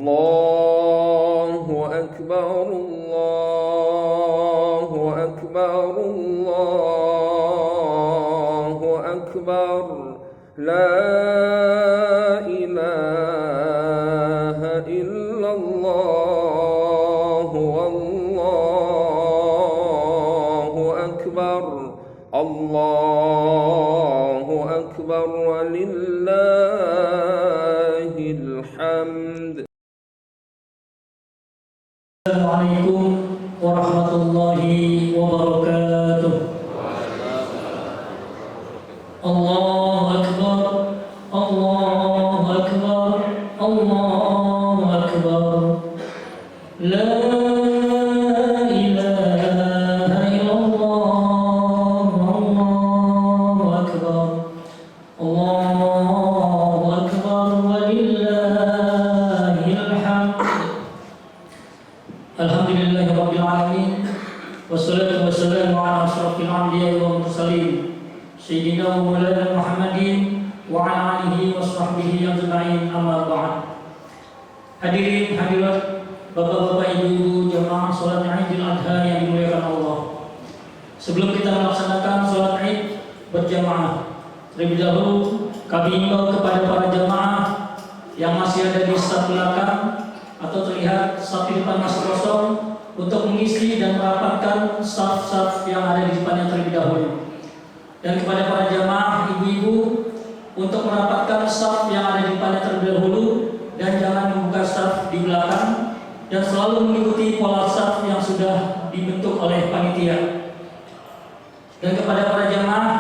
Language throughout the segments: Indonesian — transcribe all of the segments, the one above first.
الله أكبر الله أكبر الله أكبر لا إله إلا الله والله أكبر الله أكبر ولله الحمد. Assalamualaikum warahmatullahi wabarakatuh. Allahu Akbar, Allahu Akbar, Allahu Akbar. La ilaha illallah, Allahu Akbar, Allahu Akbar walillahil hamd. Alhamdulillahirabbil alamin wassalatu wassalamu ala asyrafil anbiya'i wal mursalin sayyidina wa maulana Muhammadin wa ala alihi washabbihi ajma'in, amma ba'd. Hadirin hadirat, bapak-bapak, ibu-ibu jamaah salat Idul Adha yang dimuliakan Allah. Sebelum kita melaksanakan salat Id berjamaah, terlebih dahulu kami himbau kepada para jamaah yang masih ada di saf belakang atau terlihat saf di depan masih kosong untuk mengisi dan merapatkan saf-saf yang ada di depannya terlebih dahulu. Dan kepada para jamaah ibu-ibu untuk merapatkan saf yang ada di depannya terlebih dahulu dan jangan membuka saf di belakang dan selalu mengikuti pola saf yang sudah dibentuk oleh panitia. Dan kepada para jamaah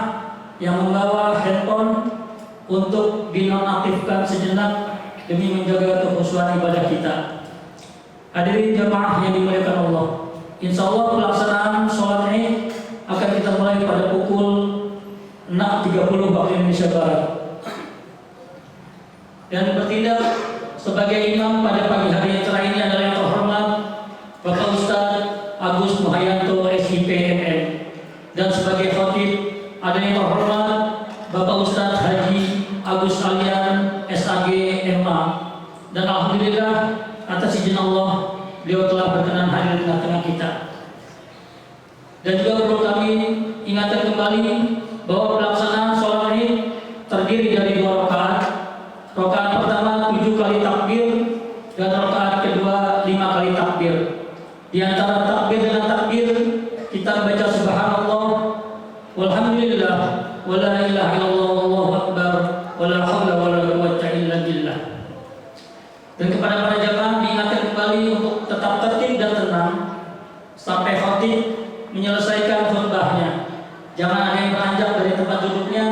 yang membawa handphone untuk dinonaktifkan sejenak demi menjaga kekhusyuan ibadah kita. Hadirin jamaah yang dimuliakan Allah, insya Allah pelaksanaan sholat Id akan kita mulai pada pukul 6.30 waktu Indonesia Barat. Dan bertindak sebagai imam pada pagi hari yang cerah ini adalah yang terhormat Bapak Ustadz Agus Muhayyanto SIP MM. Dan sebagai khatib ada yang terhormat Bapak Ustadz Haji Agus Alian SAG MA. Dan alhamdulillah atas izin Allah beliau telah berkenan hadir di tengah-tengah kita. Dan juga perlu kami ingatkan kembali bahwa pelaksanaan sholat Id terdiri dari 2 rakaat. Rakaat pertama 7 kali takbir dan rakaat kedua 5 kali takbir. Di antara takbir dengan takbir kita baca subhanallah walhamdulillah wala ilaha illallah wallahu akbar wala haula wala quwwata illa billah. Dan kepada para jamaah diingatkan kembali untuk tetap tertib dan tenang sampai khatib menyelesaikan khutbahnya. Jangan ada yang beranjak dari tempat duduknya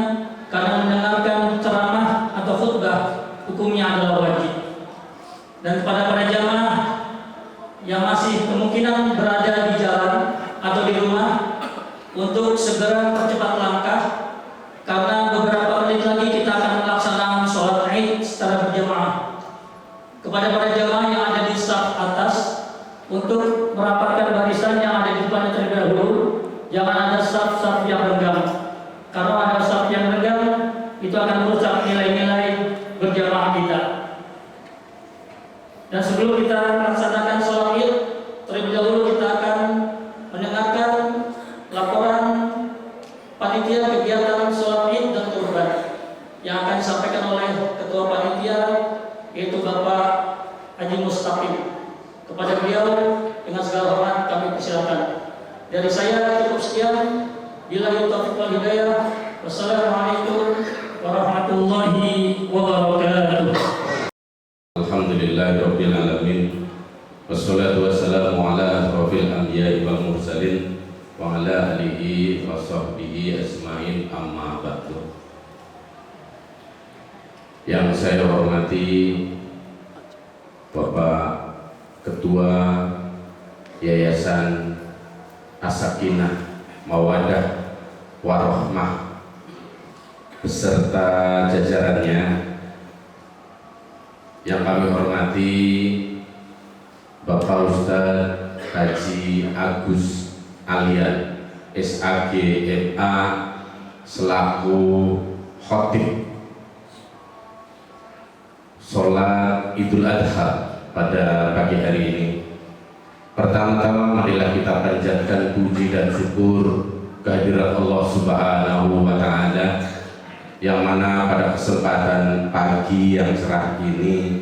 karena mendengarkan ceramah atau khutbah hukumnya adalah wajib. Dan kepada para jamaah yang masih kemungkinan berada di jalan atau di rumah untuk segera percepat langkah karena beberapa menit lagi kita akan melaksanakan sholat Id secara berjamaah. Kepada para jamaah yang ada di saf atas untuk merapatkan barisan yang ada di depannya terlebih dahulu, jangan ada saf-saf yang renggang. Kalau ada saf yang renggang, itu akan merusak nilai-nilai berjamaah kita. Dan sebelum kita melaksanakan sholat Id, terlebih dahulu kita akan mendengarkan laporan panitia kegiatan sholat Id dan kurban yang akan disampaikan oleh Ketua Panitia, yaitu Bapak Haji Mustaqim. Kepada beliau dengan segala hormat kami persilakan. Dari saya cukup sekian. Billahi taufiq wal hidayah. Wassalamualaikum warahmatullahi wabarakatuh. Alhamdulillahirabbil alamin. Wassalatu wassalamu ala asyrofil anbiya'i wal mursalin wa ala alihi wa sahbihi asma'in, amma ba'du. Yang saya hormati Bapak Ketua Yayasan As-Sakinah Mawaddah Warahmah beserta jajarannya, yang kami hormati Bapak Ustadz Haji Agus Alian SAG MA selaku khatib sholat Idul Adha pada pagi hari ini. Pertama-tama marilah kita panjatkan puji dan syukur kehadirat Allah Subhanahu wa Ta'ala, yang mana pada kesempatan pagi yang cerah ini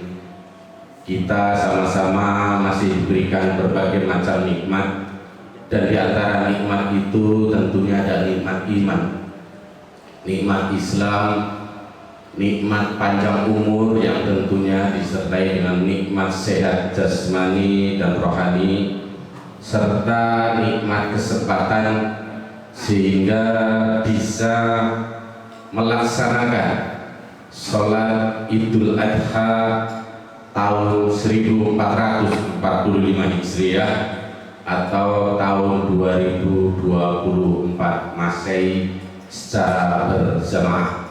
kita sama-sama masih diberikan berbagai macam nikmat, dan di antara nikmat itu tentunya ada nikmat iman, nikmat Islam, nikmat panjang umur yang tentunya disertai dengan nikmat sehat jasmani dan rohani, serta nikmat kesempatan sehingga bisa melaksanakan sholat Idul Adha tahun 1445 Hijriah atau tahun 2024 Masehi secara berjamaah.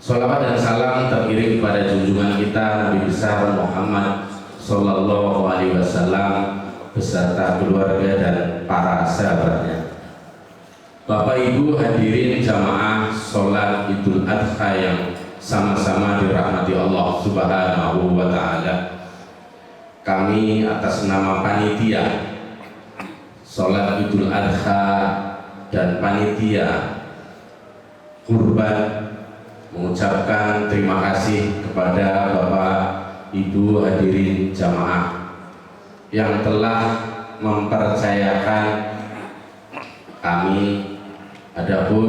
Sholawat dan salam teriring kepada junjungan kita Nabi besar Muhammad Sallallahu Alaihi Wasallam beserta keluarga dan para sahabatnya. Bapak Ibu hadirin jamaah sholat Idul Adha yang sama-sama dirahmati Allah Subhanahu wa Ta'ala. Kami atas nama panitia sholat Idul Adha dan panitia kurban mengucapkan terima kasih kepada Bapak Ibu hadirin jamaah yang telah mempercayakan kami. Adapun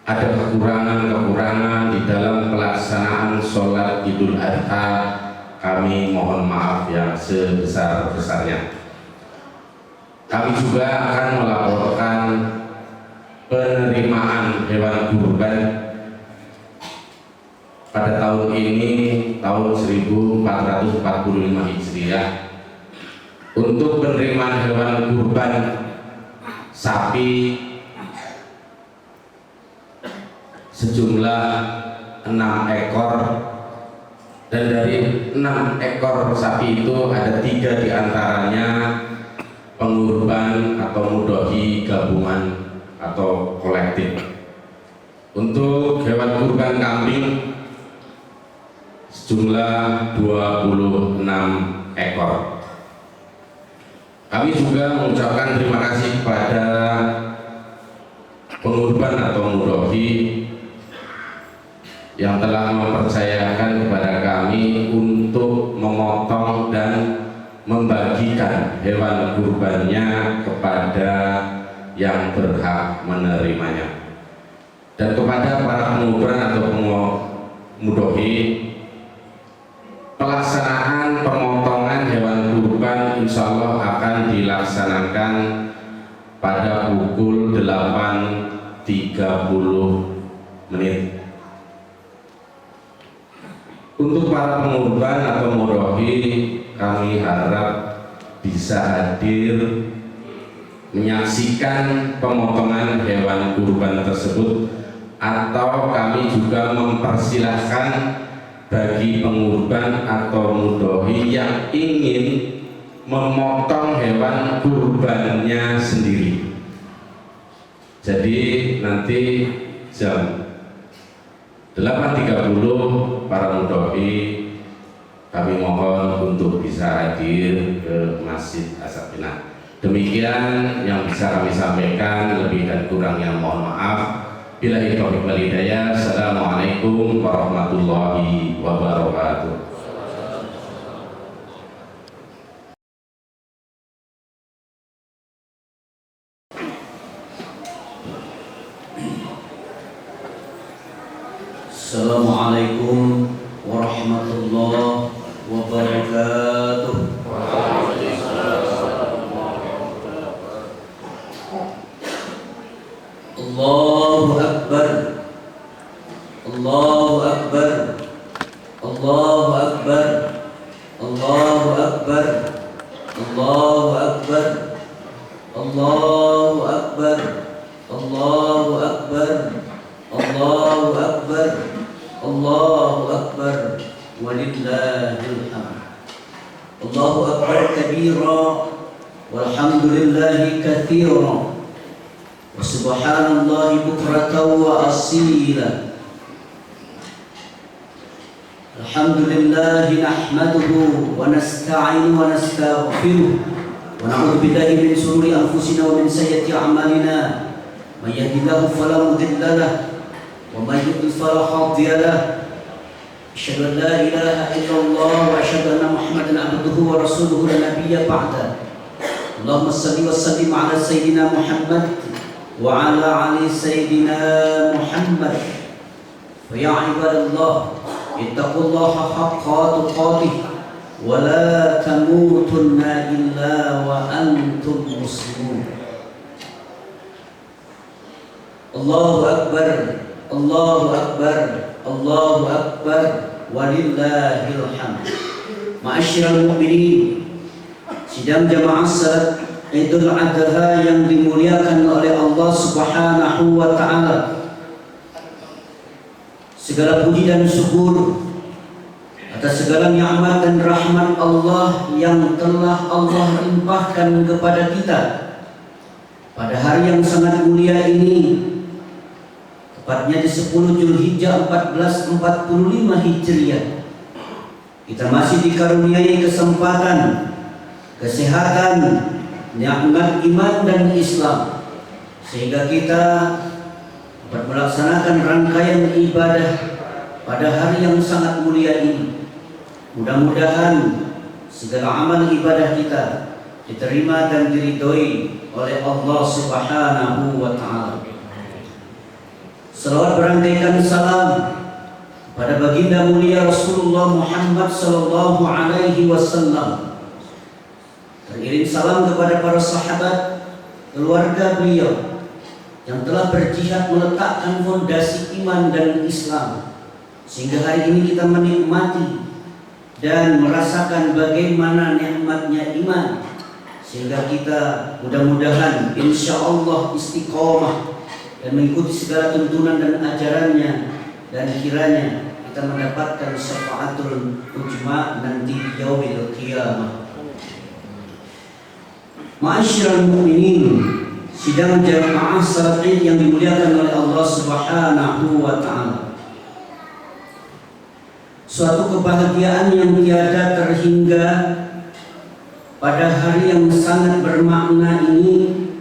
ada kekurangan-kekurangan di dalam pelaksanaan sholat Idul Adha, kami mohon maaf yang sebesar-besarnya. Kami juga akan melaporkan penerimaan hewan kurban pada tahun ini, tahun 1445 Hijriah. Untuk penerimaan hewan kurban sapi sejumlah 6 ekor, dan dari 6 ekor sapi itu ada 3 diantaranya pengurban atau mudhohi gabungan atau kolektif. Untuk hewan kurban kambing sejumlah 26 ekor. Kami juga mengucapkan terima kasih kepada pengurban atau mudhohi yang telah mempercayakan kepada kami untuk memotong dan membagikan hewan kurbannya kepada yang berhak menerimanya. Dan kepada para pengurban atau mudhohi, pelaksanaan pemotongan hewan kurban insya Allah akan dilaksanakan pada pukul 8.30 menit. Untuk para pengurban atau mudhohi, kami harap bisa hadir menyaksikan pemotongan hewan kurban tersebut, atau kami juga mempersilahkan bagi pengurban atau mudhohi yang ingin memotong hewan kurbannya sendiri. Jadi nanti jam 8.30 para mudhohi kami mohon untuk bisa hadir ke Masjid As-Sakinah. Demikian yang bisa kami sampaikan, lebih dan kurangnya mohon maaf. Billahi taufiq wal hidayah. Assalamualaikum warahmatullahi wabarakatuh. Assalamualaikum warahmatullahi wabarakatuh. Allahu Akbar, Allahu Akbar, Allahu Akbar, Allahu Akbar, Allahu Akbar, Allahu Akbar, Allahu Akbar, Allahu Akbar, Allahu Akbar, walillahil hamd. Allahu Akbar kabira, walhamdulillahi katsira, wa subhanallahi bukratan wa asila. Alhamdulillah nahmaduhu wa nasta'inu wa nastaghfiruh wa na'udzu billahi min shururi anfusina wa min sayyiati a'malina. May yahdihillahu fala mudilla lahu wa may yudlil fala hadiya lahu. Asyhadu an la ilaha illallah wa asyhadu anna Muhammadan abduhu wa rasuluhu la nabiyya ba'da. Allahumma shalli wa sallim ala sayyidina Muhammad wa ala ali sayyidina Muhammad. Fa ya ibadallah ittaqullaha haqqa tuqatih wa la tamutunna illa wa antum muslimun. Allahu akbar, Allahu akbar, Allahu akbar, walillahil hamd. Ma'asyiral mu'minin, sidang jamaah salat Idul Adha yang dimuliakan oleh Allah Subhanahu wa taala. Segala puji dan syukur atas segala nikmat dan rahmat Allah yang telah Allah limpahkan kepada kita pada hari yang sangat mulia ini, tepatnya di 10 Zulhijjah 1445 Hijriah. Kita masih dikaruniai kesempatan, kesehatan, nikmat iman dan Islam, sehingga kita dapat melaksanakan rangkaian ibadah pada hari yang sangat mulia ini. Mudah-mudahan segala amal ibadah kita diterima dan diridhoi oleh Allah Subhanahu wa taala. Selawat berangkaikan salam pada baginda mulia Rasulullah Muhammad sallallahu alaihi wasallam. Teriring salam kepada para sahabat, keluarga beliau yang telah berjihad meletakkan fondasi iman dan Islam, sehingga hari ini kita menikmati dan merasakan bagaimana nikmatnya iman, sehingga kita mudah-mudahan insya Allah istiqomah dan mengikuti segala tuntunan dan ajarannya, dan kiranya kita mendapatkan syafaatul ujma nanti di yaumil qiyamah. Ma'asyiral mu'minin, sidang jamaah salat Id yang dimuliakan oleh Allah Subhanahu wa taala. Suatu kebahagiaan yang tiada terhingga pada hari yang sangat bermakna ini,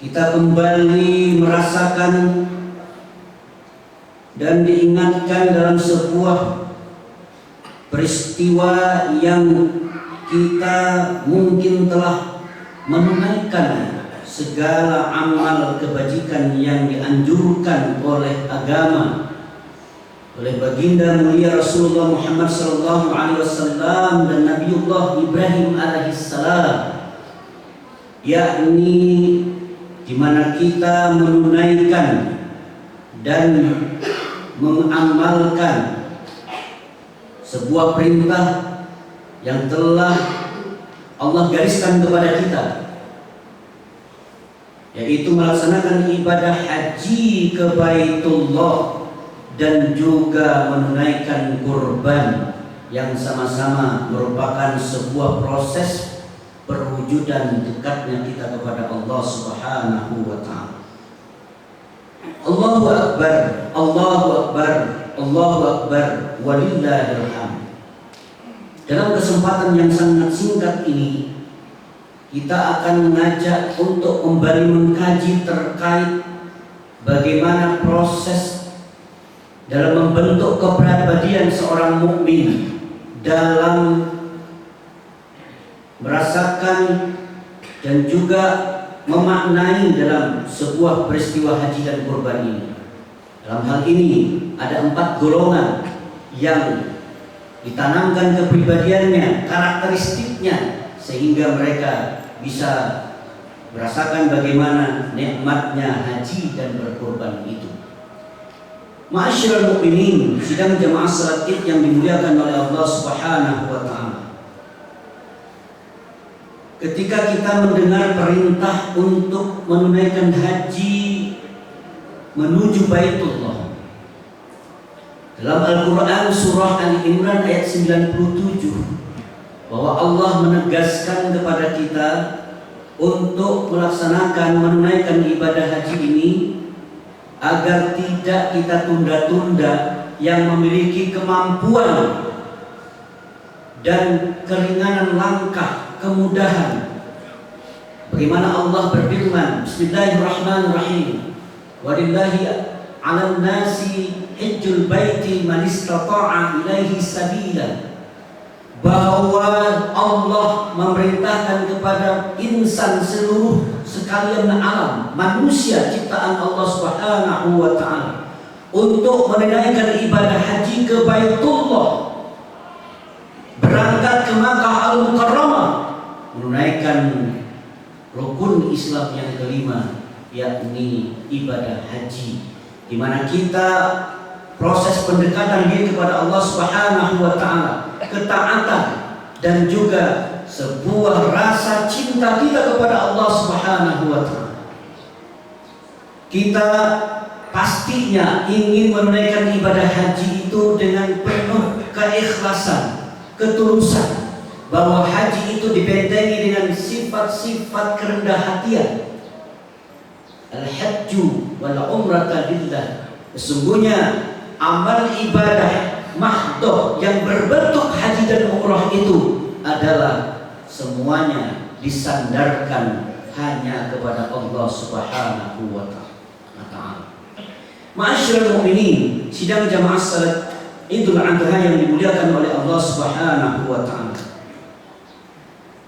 kita kembali merasakan dan diingatkan dalam sebuah peristiwa yang kita mungkin telah menunaikan segala amal kebajikan yang dianjurkan oleh agama, oleh baginda mulia Rasulullah Muhammad sallallahu alaihi wasallam dan Nabiullah Ibrahim alaihissalam, yakni di mana kita menunaikan dan mengamalkan sebuah perintah yang telah Allah gariskan kepada kita, yaitu melaksanakan ibadah haji ke Baitullah dan juga menunaikan kurban, yang sama-sama merupakan sebuah proses perwujudan dekatnya kita kepada Allah Subhanahu wa taala. Allahu akbar, Allahu akbar, Allahu akbar, walillahil hamd. Dalam kesempatan yang sangat singkat ini, kita akan mengajak untuk kembali mengkaji terkait bagaimana proses dalam membentuk kepribadian seorang mukmin dalam merasakan dan juga memaknai dalam sebuah peristiwa haji dan kurban ini. Dalam hal ini ada 4 golongan yang ditanamkan kepribadiannya, karakteristiknya, sehingga mereka bisa merasakan bagaimana nikmatnya haji dan berkurban itu. Ma'asyiral mu'minin, sidang jamaah salat Id yang dimuliakan oleh Allah Subhanahu wa taala. Ketika kita mendengar perintah untuk menunaikan haji menuju Baitullah, dalam Al-Quran surah Ali Imran ayat 97, bahwa Allah menegaskan kepada kita untuk melaksanakan menunaikan ibadah haji ini agar tidak kita tunda-tunda, yang memiliki kemampuan dan keringanan langkah, kemudahan. Bagaimana Allah berfirman, Bismillahirrahmanirrahim, walillahi 'alan nasi hajjul baiti man istata'a ilaihi sabila. Bahwa Allah memerintahkan kepada insan seluruh sekalian alam, manusia ciptaan Allah Subhanahu wa taala, untuk menunaikan ibadah haji ke Baitullah, berangkat ke Makkah Al-Mukarramah, menunaikan rukun Islam yang kelima, yakni ibadah haji, di mana kita proses pendekatan diri kepada Allah Subhanahu wa taala, ketaatan dan juga sebuah rasa cinta kita kepada Allah Subhanahu wa taala. Kita pastinya ingin menunaikan ibadah haji itu dengan penuh keikhlasan, ketulusan, bahwa haji itu dibentengi dengan sifat-sifat kerendah hatian. Al-hajju wal umrata lillah. Sesungguhnya amal ibadah mahdoh yang berbentuk haji dan umrah itu adalah semuanya disandarkan hanya kepada Allah Subhanahu wa ta'ala. Ma'asyiral mu'minin, sidang jamaah salat Idul Adha yang dimuliakan oleh Allah Subhanahu wa ta'ala.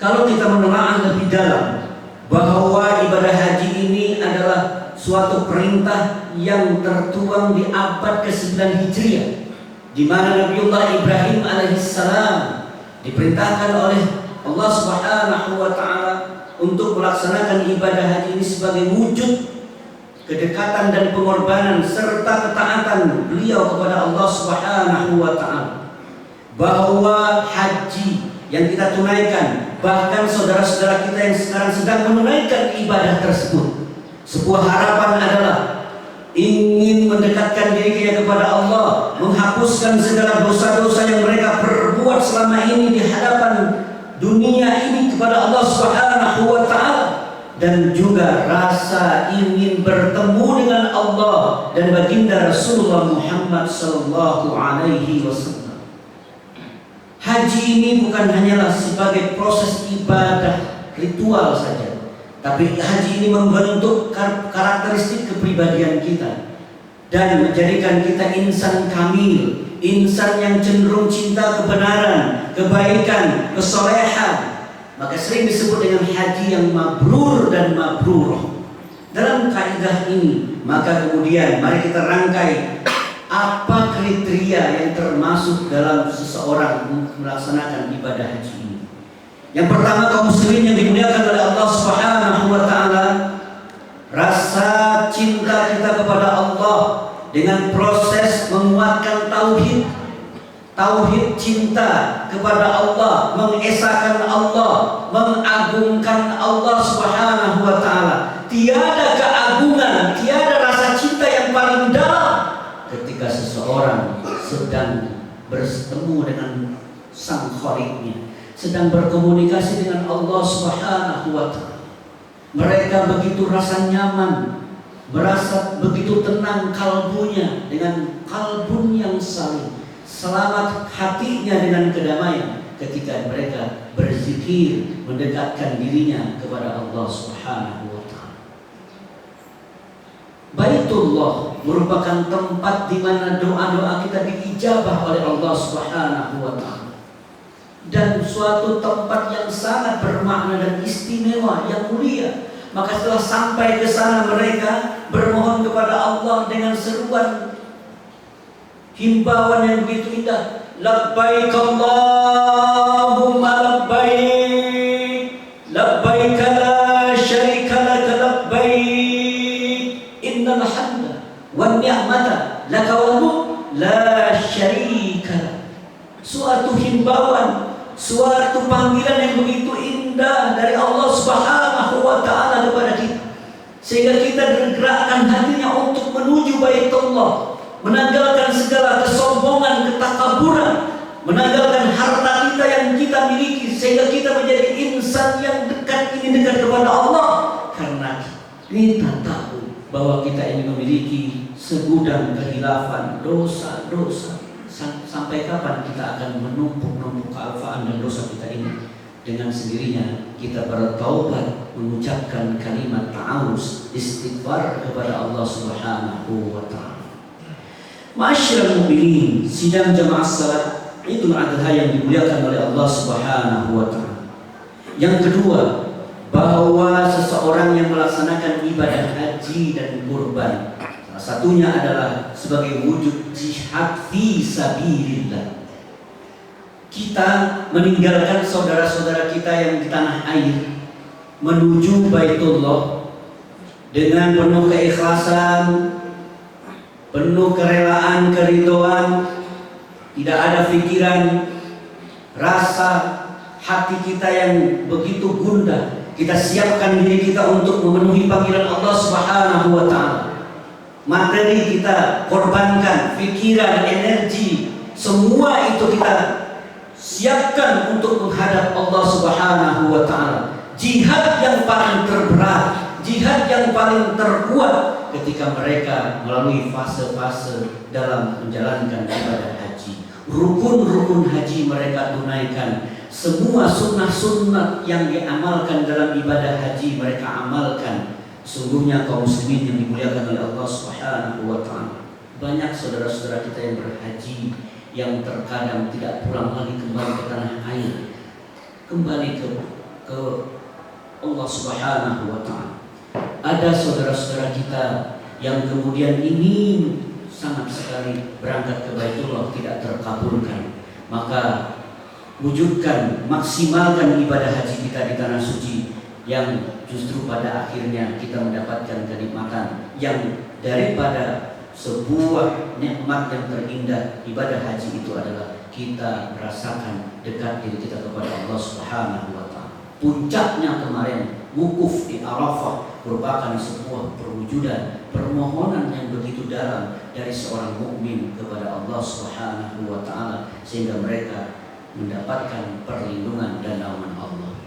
Kalau kita menelaah lebih dalam bahwa ibadah haji ini adalah suatu perintah yang tertuang di abad ke-9 Hijriah, di mana Nabiullah Ibrahim alaihissalam diperintahkan oleh Allah Subhanahu wa taala untuk melaksanakan ibadah haji ini sebagai wujud kedekatan dan pengorbanan serta ketaatan beliau kepada Allah Subhanahu wa taala. Bahwa haji yang kita tunaikan, bahkan saudara-saudara kita yang sekarang sedang menunaikan ibadah tersebut, sebuah harapan adalah ingin mendekatkan diri kita kepada Allah, menghapuskan segala dosa-dosa yang mereka perbuat selama ini di hadapan dunia ini kepada Allah Subhanahu wa taala, dan juga rasa ingin bertemu dengan Allah dan baginda Rasulullah Muhammad sallallahu alaihi wasallam. Haji ini bukan hanyalah sebagai proses ibadah ritual saja, tapi haji ini membentuk karakteristik kepribadian kita dan menjadikan kita insan kamil, insan yang cenderung cinta kebenaran, kebaikan, kesolehan. Maka sering disebut dengan haji yang mabrur dan mabrurah. Dalam kaidah ini, maka kemudian mari kita rangkai apa kriteria yang termasuk dalam seseorang melaksanakan ibadah haji ini. Yang pertama, kaum muslimin yang dimuliakan oleh Allah Subhanahu wa taala, rasa cinta kita kepada Allah dengan proses menguatkan tauhid, tauhid cinta kepada Allah, mengesahkan Allah, mengagungkan Allah Subhanahu wa taala. Tiada keagungan, tiada rasa cinta yang paling dalam ketika seseorang sedang bertemu dengan Sang Khaliqnya, sedang berkomunikasi dengan Allah Subhanahu wa taala. Mereka begitu rasa nyaman, merasa begitu tenang kalbunya dengan kalbun yang saling, selamat hatinya dengan kedamaian ketika mereka berzikir, mendekatkan dirinya kepada Allah Subhanahu wa taala. Baitullah merupakan tempat di mana doa-doa kita diijabah oleh Allah Subhanahu wa taala, dan suatu tempat yang sangat bermakna dan istimewa yang mulia. Maka setelah sampai ke sana, mereka bermohon kepada Allah dengan seruan himbauan yang begitu indah. Labbaik Allahumma labbaik, labbaik la syarika laka labbaik, innal hamda wan ni'mata laka wal mulk la syarika lak. Suatu himbauan, suatu panggilan yang begitu indah dari Allah Subhanahu wa taala kepada kita, sehingga kita digerakkan hatinya untuk menuju Baitullah, menanggalkan segala kesombongan, ketakaburan, menanggalkan harta kita yang kita miliki, sehingga kita menjadi insan yang dekat kepada Allah, karena kita tahu bahwa kita ini memiliki segudang kehilafan, dosa-dosa. Sampai kapan kita akan menumpuk kealfaan dan dosa kita ini? Dengan sendirinya kita bertaubat, mengucapkan kalimat ta'awuz, istighfar kepada Allah Subhanahu wa ta'ala. Ma'asyiral mu'minin, sidang jamaah salat Idul Adha yang dimuliakan oleh Allah Subhanahu wa ta'ala. Yang kedua, bahwa seseorang yang melaksanakan ibadah haji dan kurban, salah satunya adalah sebagai wujud jihad fi sabilillah. Kita meninggalkan saudara-saudara kita yang di tanah air menuju Baitullah dengan penuh keikhlasan, penuh kerelaan, keridhaan, tidak ada pikiran, rasa hati kita yang begitu gundah. Kita siapkan diri kita untuk memenuhi panggilan Allah Subhanahu wa ta'ala. Materi kita korbankan, pikiran, energi, semua itu kita siapkan untuk menghadap Allah Subhanahu wa ta'ala. Jihad yang paling terberat, jihad yang paling terkuat ketika mereka melalui fase-fase dalam menjalankan ibadah haji. Rukun-rukun haji mereka tunaikan, semua sunnah-sunnah yang diamalkan dalam ibadah haji mereka amalkan. Sungguhnya kaum muslimin yang dimuliakan oleh Allah Subhanahu wa ta'ala, banyak saudara-saudara kita yang berhaji yang terkadang tidak pulang lagi kembali ke tanah air, kembali ke Allah Subhanahu wa ta'ala. Ada saudara-saudara kita yang kemudian ingin sangat sekali berangkat ke Baitullah, tidak terkabulkan. Maka wujudkan, maksimalkan ibadah haji kita di tanah suci, yang justru pada akhirnya kita mendapatkan kenikmatan yang daripada sebuah nikmat yang terindah. Ibadah haji itu adalah kita merasakan dekat diri kita kepada Allah Subhanahu wa ta'ala. Puncaknya kemarin wukuf di Arafah merupakan sebuah perwujudan permohonan yang begitu dalam dari seorang mukmin kepada Allah Subhanahu wa ta'ala, sehingga mereka mendapatkan perlindungan dan naungan Allah.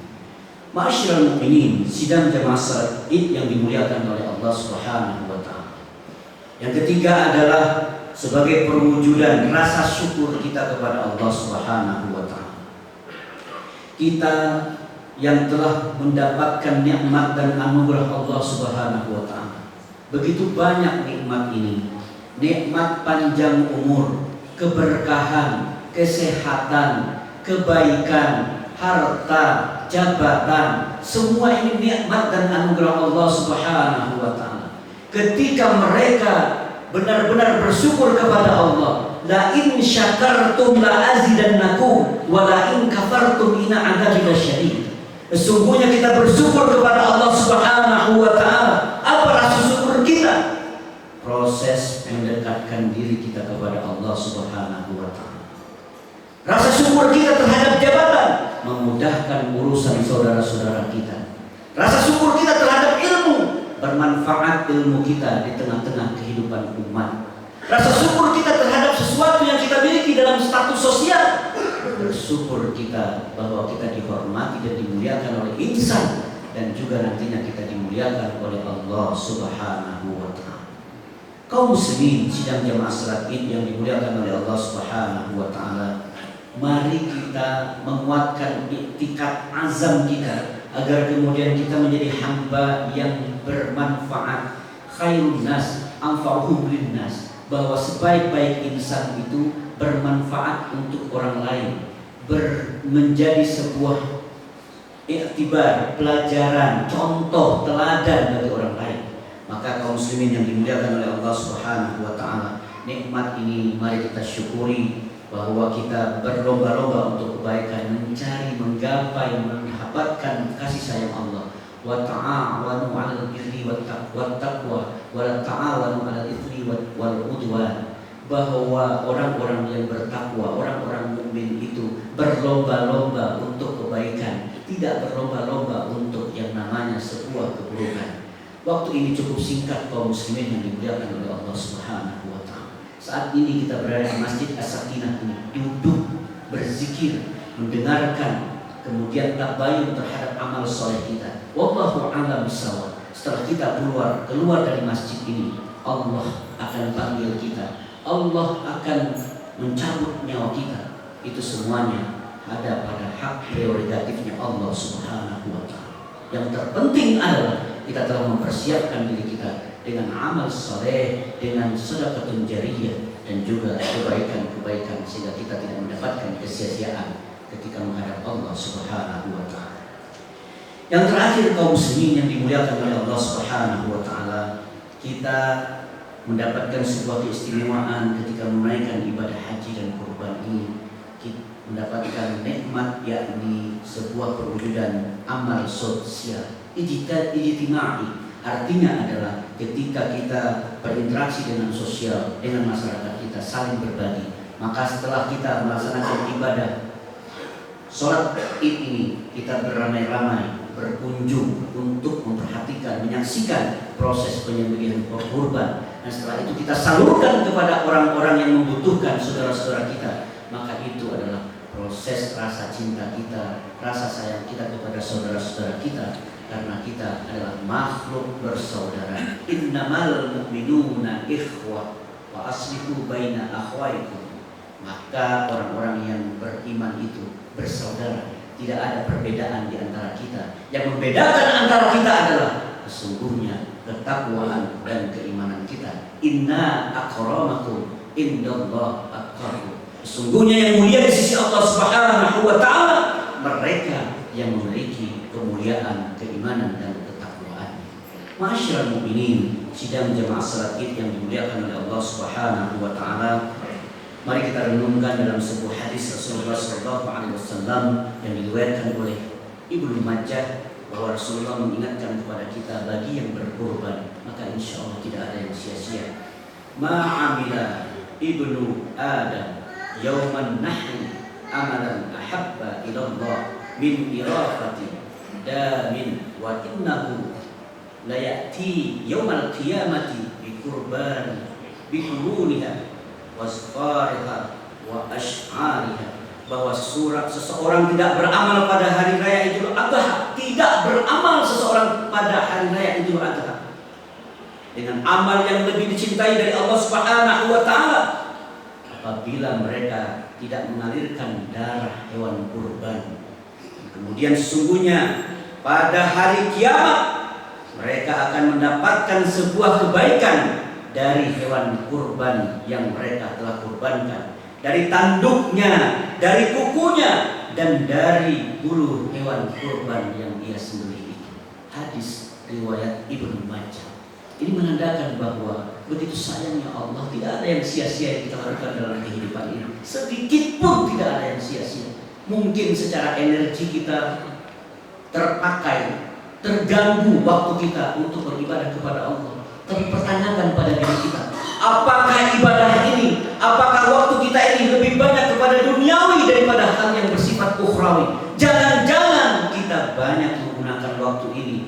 Ma'asyiral mukminin, sidang jamaah salat Id yang dimuliakan oleh Allah Subhanahu wa ta'ala. Yang ketiga adalah sebagai perwujudan rasa syukur kita kepada Allah Subhanahu wa ta'ala. Kita yang telah mendapatkan nikmat dan anugerah Allah Subhanahu wa ta'ala. Begitu banyak nikmat ini. Nikmat panjang umur, keberkahan, kesehatan, kebaikan, harta, jabatan, semua ini nikmat dan anugerah Allah Subhanahu wa ta'ala. Ketika mereka benar-benar bersyukur kepada Allah, la in syakartum la azidannakum wa la in kafartum inna adzabi lasyadid. Sesungguhnya kita bersyukur kepada Allah Subhanahu wa ta'ala. Apa rasa syukur kita? Proses mendekatkan diri kita kepada Allah Subhanahu wa ta'ala. Rasa syukur kita terhadap jabatan, memudahkan urusan saudara-saudara kita. Rasa syukur kita terhadap ilmu, bermanfaat ilmu kita di tengah-tengah kehidupan umat. Rasa syukur kita terhadap sesuatu yang kita miliki dalam status sosial. Bersyukur kita bahwa kita dihormati dan dimuliakan oleh insan, dan juga nantinya kita dimuliakan oleh Allah Subhanahu wa ta'ala. Kaum muslimin sidang jamaah salat Id yang dimuliakan oleh Allah Subhanahu wa ta'ala, mari kita menguatkan iktikad azam kita agar kemudian kita menjadi hamba yang bermanfaat. Khairun nas anfa'uhum linnas, bahwa sebaik-baik insan itu bermanfaat untuk orang lain, menjadi sebuah iktibar, pelajaran, contoh, teladan bagi orang lain. Maka kaum muslimin yang dimuliakan oleh Allah Subhanahu wa ta'ala, nikmat ini mari kita syukuri, bahwa kita berlomba-lomba untuk kebaikan, mencari, menggapai, mendapatkan kasih sayang Allah. Wa ta'awanu 'alal birri wat taqwa wa la ta'awanu 'alal itsmi wal 'udwan. Bahwa orang-orang yang bertakwa, orang-orang mukmin itu berlomba-lomba untuk kebaikan, tidak berlomba-lomba untuk yang namanya sebuah keburukan. Waktu ini cukup singkat kaum muslimin yang dimuliakan oleh Allah Subhanahu wa ta'ala. Saat ini kita berada di Masjid As-Sakinah ini, duduk, berzikir, mendengarkan, kemudian tabayun terhadap amal soleh kita. Wallahu a'lam bishawab. Setelah kita keluar dari masjid ini, Allah akan panggil kita, Allah akan mencabut nyawa kita. Itu semuanya ada pada hak prerogatifnya Allah Subhanahu wa Ta'ala. Yang terpenting adalah kita telah mempersiapkan diri kita dengan amal saleh, dengan sedekah jariyah, dan juga kebaikan-kebaikan, sehingga kita tidak mendapatkan kesia-siaan ketika menghadap Allah Subhanahu wa Ta'ala. Yang terakhir, kaum muslimin yang dimuliakan oleh Allah Subhanahu wa Ta'ala, kita mendapatkan sebuah keistimewaan ketika menunaikan ibadah haji dan kurban ini. Kita mendapatkan nikmat, yakni sebuah perwujudan amal sosial ijtimai. Artinya adalah ketika kita berinteraksi dengan sosial, dengan masyarakat kita, saling berbagi, maka setelah kita melaksanakan ibadah sholat id ini, kita beramai-ramai berkunjung untuk memperhatikan, menyaksikan proses penyembelihan kurban. Dan setelah itu kita salurkan kepada orang-orang yang membutuhkan, saudara-saudara kita. Maka itu adalah proses rasa cinta kita, rasa sayang kita kepada saudara-saudara kita, karena kita adalah makhluk bersaudara. Innamal mu'minuna ikhwah wa aslihu baina akhwaikum. Maka orang-orang yang beriman itu bersaudara, tidak ada perbedaan di antara kita. Yang membedakan antara kita adalah sesungguhnya ketakwaan dan keimanan kita. Inna akramakum indallah atqakum. Sesungguhnya yang mulia di sisi Allah Subhanahu wa Ta'ala mereka yang memiliki kemuliaan, keimanan, dan ketakwaan. Ma'asyiral mukminin, sidang jemaah salat Id yang dimuliakan oleh Allah Subhanahu wa Ta'ala, mari kita renungkan dalam sebuah hadis Rasulullah SAW yang diriwayatkan oleh Ibnu Majah, bahwa Rasulullah mengingatkan kepada kita, bagi yang berkorban maka insya Allah tidak ada yang sia-sia. Ma'amila ibnu Adam yauman nahri amalan ahabba ilallah min irafati damin wa innahu la ya'ti yaumal qiyamati bi kurban bi quruniha wasfariha wa ash'ariha. Bahwa seseorang tidak beramal pada hari raya Idul Adha, tidak beramal seseorang pada hari raya Idul Adha dengan amal yang lebih dicintai dari Allah Subhanahu wa Ta'ala, apabila mereka tidak mengalirkan darah hewan kurban. Kemudian sesungguhnya pada hari kiamat mereka akan mendapatkan sebuah kebaikan dari hewan kurban yang mereka telah kurbankan, dari tanduknya, dari kukunya, dan dari bulu hewan kurban yang ia sembelih itu. Hadis riwayat Ibnu Majah. Ini menandakan bahwa begitu sayangnya Allah, tidak ada yang sia-sia yang kita lakukan dalam kehidupan ini. Sedikit pun tidak ada yang sia-sia. Mungkin secara energi kita terpakai, terganggu waktu kita untuk beribadah kepada Allah. Tapi pertanyakan pada diri kita, apakah ibadah ini, apakah waktu kita ini lebih banyak kepada duniawi daripada hal yang bersifat ukhrawi? Jangan-jangan kita banyak menggunakan waktu ini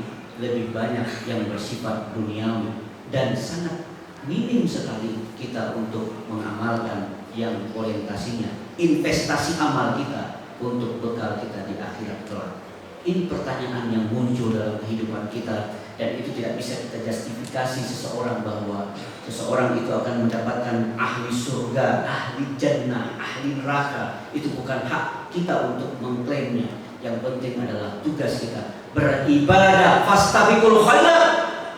lebih banyak yang bersifat duniawi, dan sangat minim sekali kita untuk mengamalkan yang orientasinya investasi amal kita untuk bekal kita di akhirat kelak. Ini pertanyaan yang muncul dalam kehidupan kita, dan itu tidak bisa kita justifikasi seseorang bahwa seseorang itu akan mendapatkan ahli surga, ahli jannah, ahli neraka. Itu bukan hak kita untuk mengklaimnya. Yang penting adalah tugas kita beribadah, fastabiqul khairat,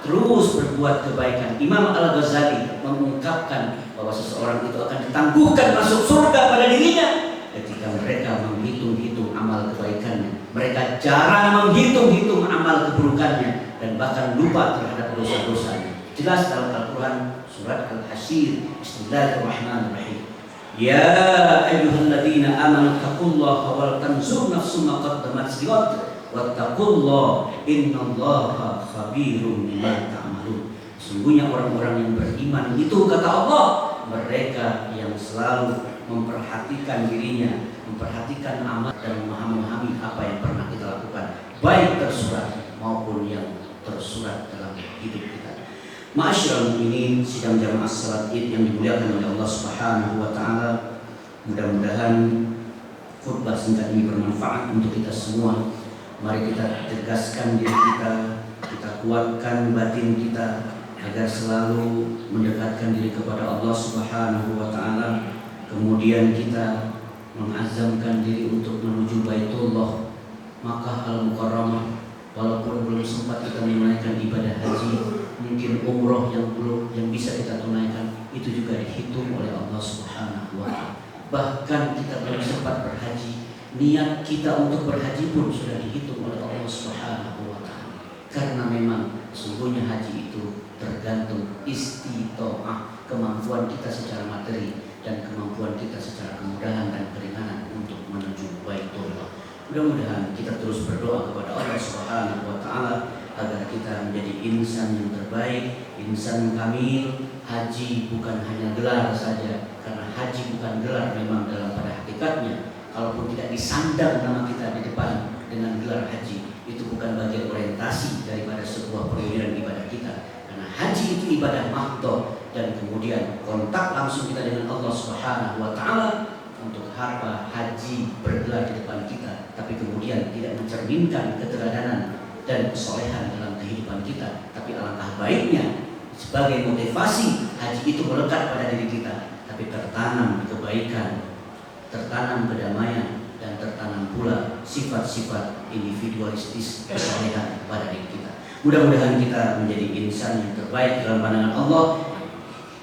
terus berbuat kebaikan. Imam Al-Ghazali mengungkapkan bahwa seseorang itu akan ditangguhkan masuk surga pada dirinya ketika mereka menghitung-hitung amal kebaikannya. Mereka jarang menghitung-hitung amal keburukannya dan bahkan lupa terhadap dosa-dosanya. Jelas dalam Al-Quran surat Al-Hasyr, Bismillahirrahmanirrahim. Ya ayyuhalladzina amanu taqullaha wal tanzur nafsum ma qaddamat lighad wattaqullaha innallaha khabirum bima ta'malun. Sungguhnya orang-orang yang beriman itu, kata Allah, mereka yang selalu memperhatikan dirinya, memperhatikan amal, dan memahami apa yang pernah kita lakukan, baik tersurat maupun yang tersurat dalam hidup kita. Ma'asyiral mukminin, sidang jamaah salat Id yang dimuliakan oleh Allah Subhanahu wa Ta'ala, mudah-mudahan khutbah singkat ini bermanfaat untuk kita semua. Mari kita tegaskan diri kita, kita kuatkan batin kita, agar selalu mendekatkan diri kepada Allah Subhanahu wa taala. Kemudian kita mengazamkan diri untuk menuju Baitullah Makkah Al-Mukarramah. Walaupun belum sempat kita menunaikan ibadah haji, mungkin umroh yang bisa kita tunaikan itu juga dihitung oleh Allah Subhanahu wa taala. Bahkan kita belum sempat berhaji, niat kita untuk berhaji pun sudah dihitung oleh Allah Subhanahu wa taala. Karena memang sesungguhnya haji itu tergantung istitoah, kemampuan kita secara materi dan kemampuan kita secara kemudahan dan keringanan untuk menuju Baitullah. Mudah-mudahan kita terus berdoa kepada Allah Subhanahu wa taala agar kita menjadi insan yang terbaik, insan kamil. Haji bukan hanya gelar saja, karena haji bukan gelar memang dalam pada hakikatnya. Kalaupun tidak disandang nama kita di depan dengan gelar haji, itu bukan bagian orientasi daripada sebuah perwujudan ibadah kita. Karena haji itu ibadah mahdhah, dan kemudian kontak langsung kita dengan Allah Subhanahu wa taala. Untuk harta haji bergelar di depan kita, tapi kemudian tidak mencerminkan keteladanan dan kesolehan dalam kehidupan kita. Tapi alangkah baiknya sebagai motivasi haji itu melekat pada diri kita, tapi tertanam kebaikan, tertanam kedamaian, dan tertanam pula sifat-sifat individualistis kesolehan pada diri kita. Mudah-mudahan kita menjadi insan yang terbaik dalam pandangan Allah,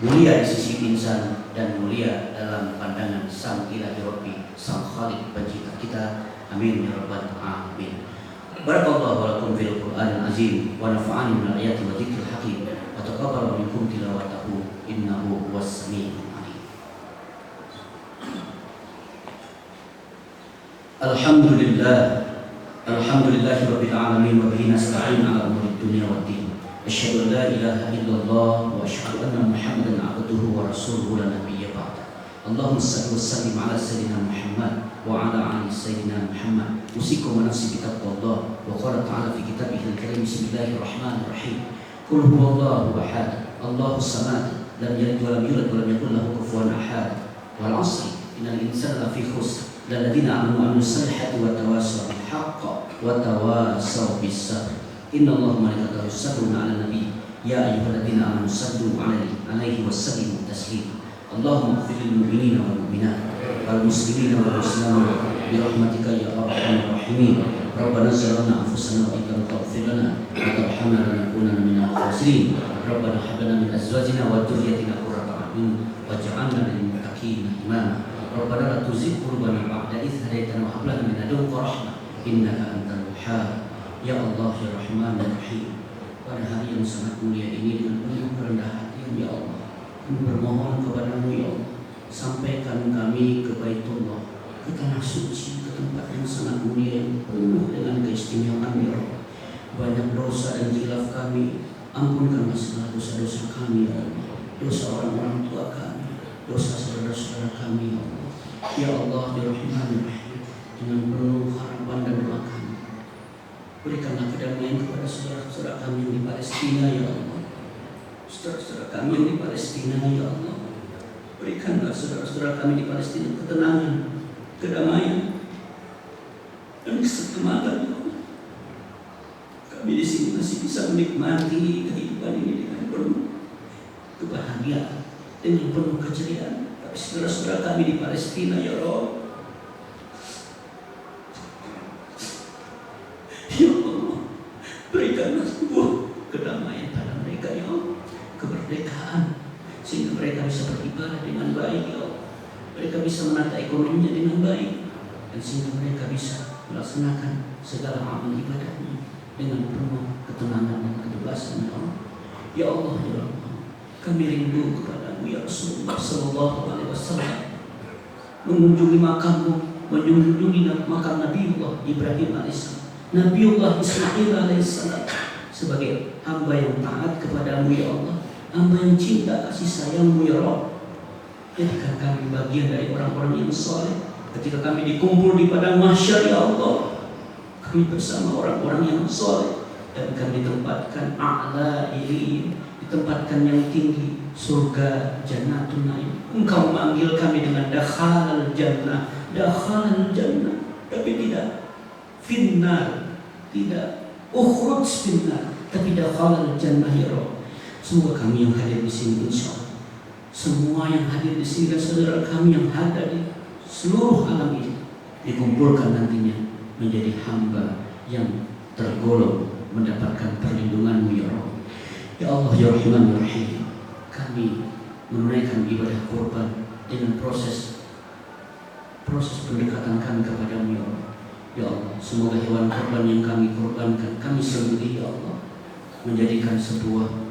mulia di sisi insan dan mulia dalam pandangan Sang Ilahi Rabbi, Sang Khalik pencipta kita. Amin ya rabbal alamin. Barakallahu lakum fil Qur'anil azim wa nafa'ani min ayati wa dzikril hakim wa taqabbal minkum tilawatahu innahu huwas samiul alim. Alhamdulillahi rabbil alamin wa bihi nasta'in 'ala umuri dunya waddin. Asyhadu an la ilaha illallah wa asyhadu anna Muhammadan 'abduhu wa rasuluhu la nabiyya ba'da. Allahumma shalli wa sallim 'ala sayyidina Muhammad wa 'ala ali sayyidina Muhammad. Usikum wa nafsi bi taqwallah wa qala ta'ala fi kitabihil karim bismillahirrahmanirrahim. Qul huwallahu ahad, Allahus samad, lam yalid wa lam yulad wa lam yakul lahu kufuwan ahad. Wal 'ashri innal insana lafi khusr. Lalladzina amanu wa 'amilus salihati wa tawassaw bil haqqi wa tawassaw bis sabr. Inna Allah malaikatahu yusalluna 'alan nabi ya ayyuhalladzina amanu sallu 'alaihi wa sallimu taslima. Allahumma ighfir lil mu'minina wal mu'minat wal muslimina wal muslimat bi rahmatika ya arhamar rahimin. Rabbana zalamna anfusana wa in lam taghfir lana wa tarhamna lanakunanna minal khasirin. Rabbana hab lana min azwajina wa dhurriyyatina qurrata a'yun waj'alna lil muttaqina imama. Rabbana la tuzigh qulubana ba'da idh hadaytana wa hab lana min ladunka rahmah innaka antal wahhab. Ya Allah ya Rahman ya Rahim, pada hari yang sangat mulia ini dengan penuh kerendahan hati ya Allah, kami bermohon kepadamu ya Allah, sampaikan kami ke Baitullah, ke tanah suci, ke tempat yang sangat mulia yang penuh dengan keistimewaan ya Allah. Banyak dosa dan khilaf kami, ampunkanlah segala dosa-dosa kami ya Allah, dosa orang-orang tua kami, dosa saudara-saudara kami ya Allah. Ya Allah ya Rahman ya Rahim, dengan penuh harapan dan doa kami, berikanlah kedamaian kepada saudara-saudara kami yang di Palestina ya Allah. Saudara-saudara kami yang di Palestina ya Allah, berikanlah saudara-saudara kami di Palestina ketenangan, kedamaian, dan keselamatan ya Allah. Kami di sini masih bisa menikmati kehidupan ini dengan penuh kebahagiaan, dengan penuh keceriaan. Tapi saudara-saudara kami di Palestina ya Allah, berikanlah sebuah kedamaian pada mereka ya Allah, kemerdekaan, sehingga mereka bisa beribadah dengan baik ya Allah. Mereka bisa menata ekonominya dengan baik, dan sehingga mereka bisa melaksanakan segala amal ibadahnya dengan penuh ketenangan dan kebebasan ya Allah. Ya Allah ya Allah, kami rindu kepadamu ya Rasulullah sallallahu alaihi wasallam, mengunjungi makammu, mengunjungi makam Nabiullah Ibrahim alaihissalam, Nabiullah Ismail alaihissalam, sebagai hamba yang taat kepadamu ya Allah, hamba yang cinta kasih sayangmu ya Rabb. Jadikan kami bagian dari orang-orang yang saleh. Ketika kami dikumpul di padang mahsyar ya Allah, kami bersama orang-orang yang saleh, dan kami ditempatkan a'la ilin, ditempatkan yang tinggi, surga Jannatul Naim. Engkau memanggil kami dengan dakhalal jannah, dakhalal jannah, tapi tidak finnar, tidak ukhruj finnar, tapi dakhalal jannah ya Rabb. Semoga kami yang hadir di sini, insya Allah, semua yang hadir di sini dan saudara kami yang ada di seluruh alam ini dikumpulkan nantinya menjadi hamba yang tergolong mendapatkan perlindungan-Mu ya Allah. Ya Allah ya Rahman ya Rahim, kami menunaikan ibadah kurban dengan proses pendekatan kami kepada-Mu ya Allah. Ya Allah, semoga hewan kurban yang kami kurbankan, kami sembelih ya Allah, menjadikan sebuah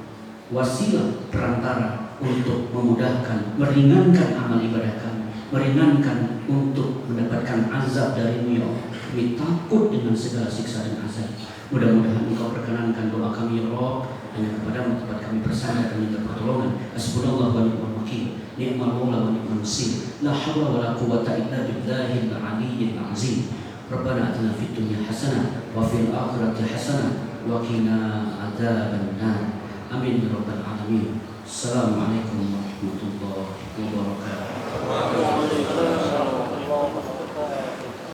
wasilah perantara untuk memudahkan, meringankan amal ibadah kami, meringankan untuk mendapatkan azab dari-Mu ya Allah. Kami takut dengan segala siksa dan azab. Mudah-mudahan Engkau perkenankan doa kami ya Rabb, hanya kepada-Mu tempat kami bersandar dan minta pertolongan. Hasbunallahu wa ni'mal wakil, ni'mal maula wa ni'mal nasir, la haula wa la quwwata illa billahil aliyyil azim. Rabbana atina fid dunya hasanah wa fil akhirati hasanah wa qina adzaban nar. Amin ya rabbal alamin. Assalamualaikum warahmatullahi wabarakatuh.